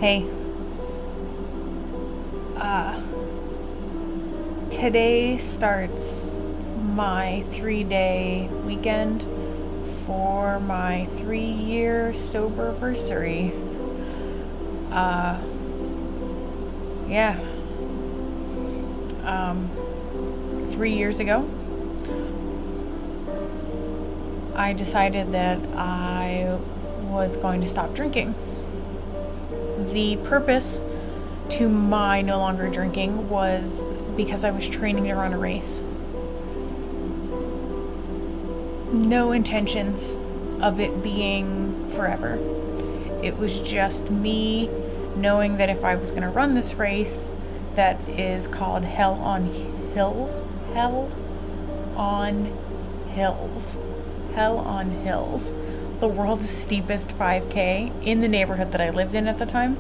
Hey, today starts my 3-day weekend for my 3-year Sober-versary. Yeah. 3 years ago, I decided that I was going to stop drinking. The purpose to my no longer drinking was because I was training to run a race. No intentions of it being forever. It was just me knowing that if I was going to run this race that is called Hell on Hills, the world's steepest 5K in the neighborhood that I lived in at the time,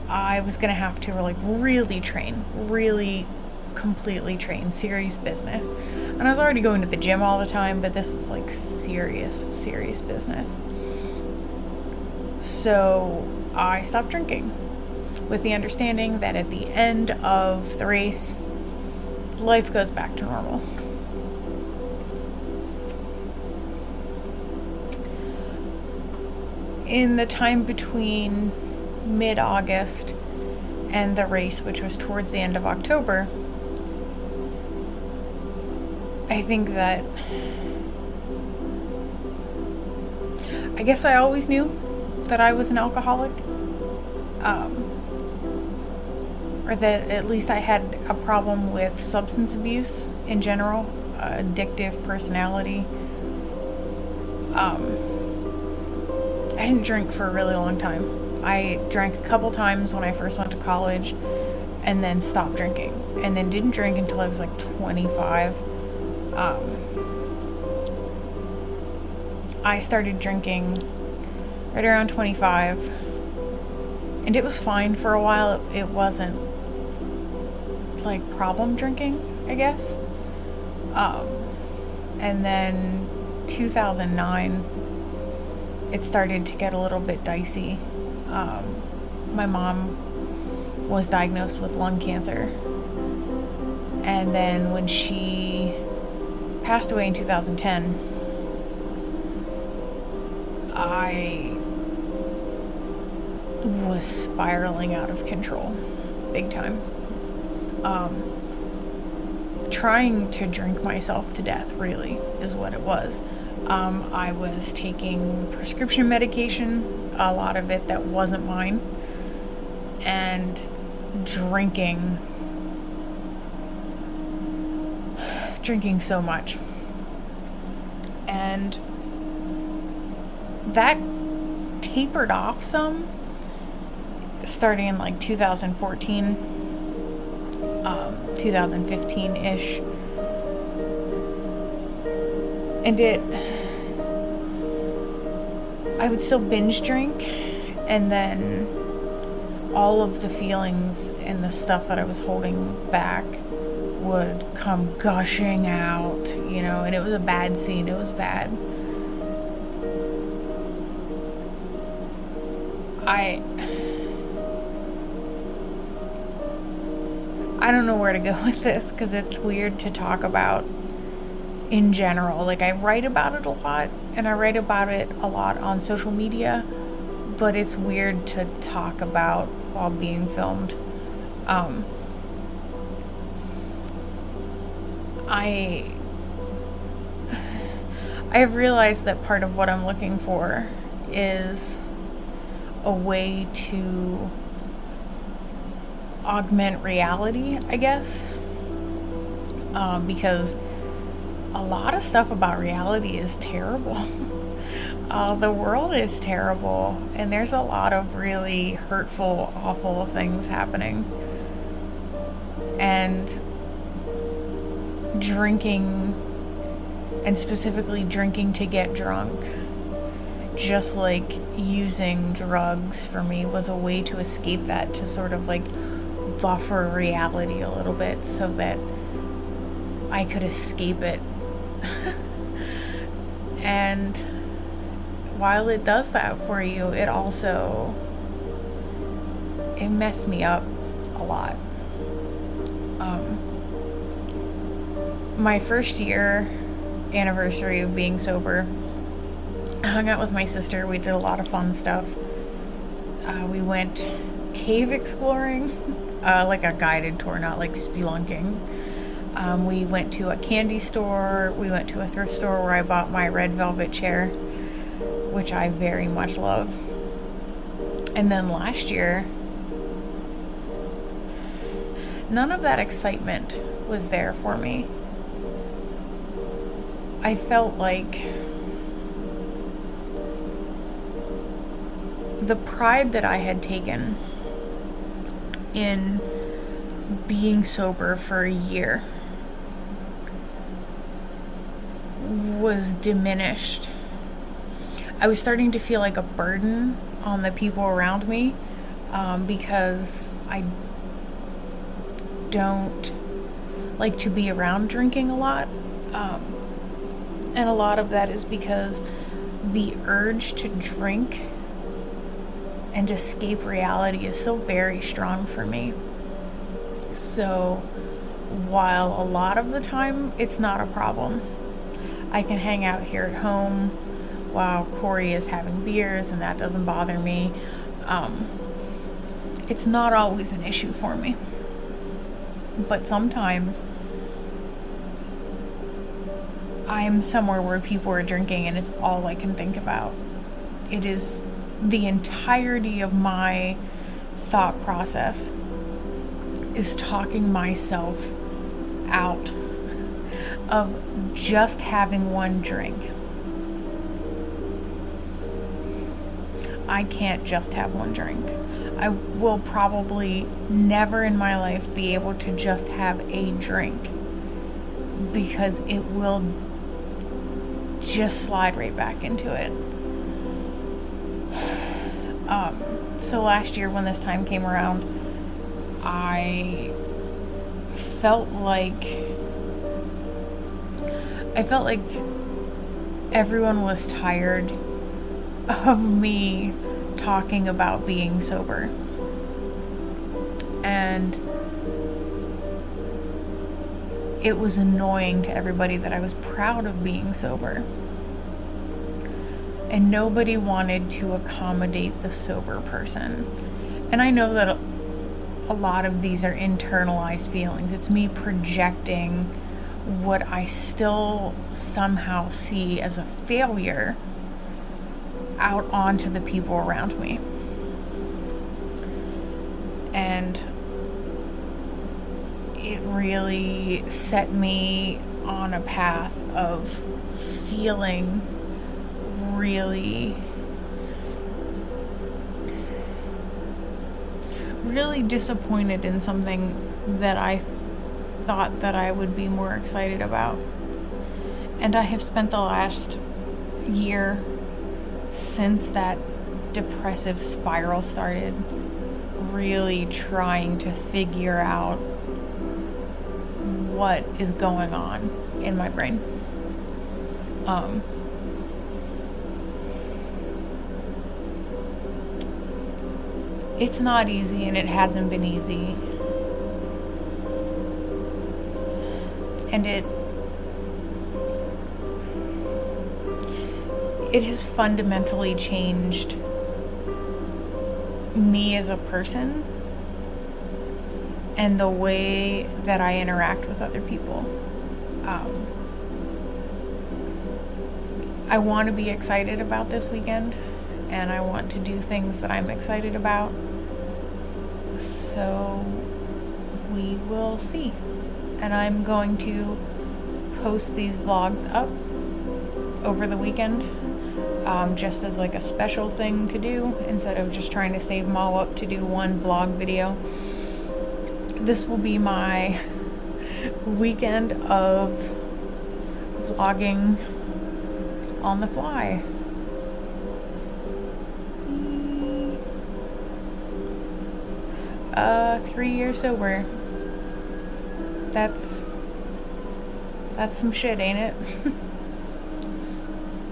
I was going to have to really train, really completely train, serious business. And I was already going to the gym all the time, but this was serious business. So I stopped drinking with the understanding that at the end of the race, life goes back to normal. In the time between mid-August and the race, which was towards the end of October, I think that I guess I always knew that I was an alcoholic, or that at least I had a problem with substance abuse in general, addictive personality. I didn't drink for a really long time. I drank a couple times when I first went to college and then stopped drinking, and then didn't drink until I was 25. I started drinking right around 25, and it was fine for a while. It wasn't problem drinking, I guess. And then 2009, it started to get a little bit dicey. My mom was diagnosed with lung cancer, and then when she passed away in 2010, I was spiraling out of control big time. Trying to drink myself to death, really, is what it was. I was taking prescription medication, a lot of it that wasn't mine, and drinking so much. And that tapered off some starting in 2014, 2015-ish. And I would still binge drink, and then all of the feelings and the stuff that I was holding back would come gushing out, and it was a bad scene. It was bad. I don't know where to go with this, because it's weird to talk about in general. I write about it a lot, and I write about it a lot on social media, but it's weird to talk about while being filmed. I have realized that part of what I'm looking for is a way to augment reality, I guess, because a lot of stuff about reality is terrible. The world is terrible, and there's a lot of really hurtful, awful things happening. And drinking, and specifically drinking to get drunk, just like using drugs for me, was a way to escape that, to sort of buffer reality a little bit so that I could escape it. And while it does that for you, it also it messed me up a lot. My first year anniversary of being sober, I hung out with my sister. We did a lot of fun stuff. We went cave exploring, like a guided tour, not like spelunking. We went to a candy store. We went to a thrift store where I bought my red velvet chair, which I very much love. And then last year, none of that excitement was there for me. I felt like the pride that I had taken in being sober for a year was diminished. I was starting to feel like a burden on the people around me, because I don't like to be around drinking a lot. And a lot of that is because the urge to drink and escape reality is still very strong for me. So while a lot of the time it's not a problem, I can hang out here at home while Corey is having beers and that doesn't bother me. It's not always an issue for me. But sometimes I'm somewhere where people are drinking and it's all I can think about. It is the entirety of my thought process is talking myself out of just having one drink. I can't just have one drink. I will probably never in my life be able to just have a drink, because it will just slide right back into it. So last year when this time came around, I felt like everyone was tired of me talking about being sober. And it was annoying to everybody that I was proud of being sober. And nobody wanted to accommodate the sober person. And I know that a lot of these are internalized feelings. It's me projecting what I still somehow see as a failure out onto the people around me. And it really set me on a path of feeling really disappointed in something that I thought that I would be more excited about. And I have spent the last year since that depressive spiral started really trying to figure out what is going on in my brain. It's not easy, and it hasn't been easy. And it has fundamentally changed me as a person and the way that I interact with other people. I want to be excited about this weekend, and I want to do things that I'm excited about. So we will see. And I'm going to post these vlogs up over the weekend, just as like a special thing to do instead of just trying to save them all up to do one vlog video. This will be my weekend of vlogging on the fly. 3 years sober. That's some shit, ain't it?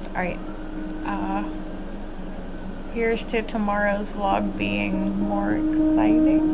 Alright. Here's to tomorrow's vlog being more exciting.